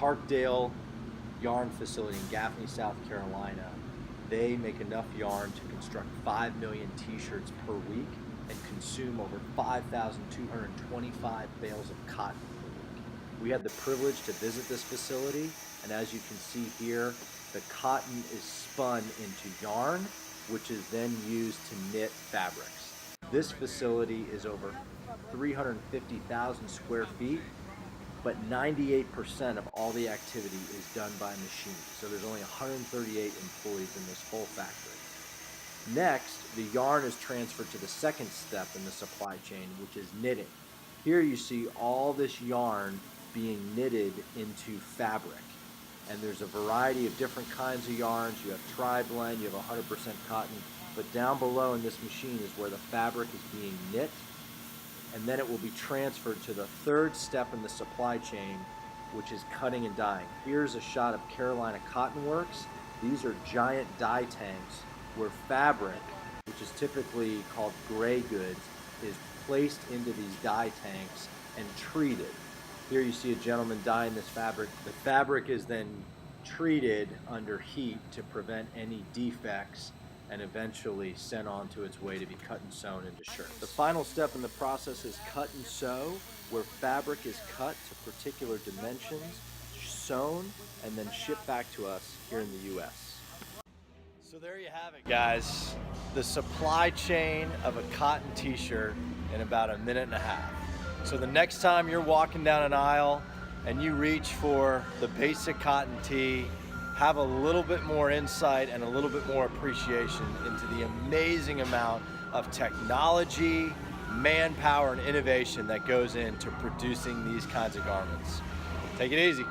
Parkdale yarn facility in Gaffney, South Carolina. They make enough yarn to construct 5 million t-shirts per week and consume over 5,225 bales of cotton per week. We had the privilege to visit this facility, and as you can see here, the cotton is spun into yarn, which is then used to knit fabrics. This facility is over 350,000 square feet, but 98% of all the activity is done by machine. So there's only 138 employees in this whole factory. Next, the yarn is transferred to the second step in the supply chain, which is knitting. Here you see all this yarn being knitted into fabric. And there's a variety of different kinds of yarns. You have tri-blend, you have 100% cotton, but down below in this machine is where the fabric is being knit, and then it will be transferred to the third step in the supply chain, which is cutting and dyeing. Here's a shot of Carolina Cotton Works. These are giant dye tanks where fabric, which is typically called gray goods, is placed into these dye tanks and treated. Here you see a gentleman dyeing this fabric. The fabric is then treated under heat to prevent any defects and eventually sent on to its way to be cut and sewn into shirts. The final step in the process is cut and sew, where fabric is cut to particular dimensions, sewn, and then shipped back to us here in the US. So there you have it, guys. The supply chain of a cotton t-shirt in about a minute and a half. So the next time you're walking down an aisle and you reach for the basic cotton tee, have a little bit more insight and a little bit more appreciation into the amazing amount of technology, manpower, and innovation that goes into producing these kinds of garments. Take it easy.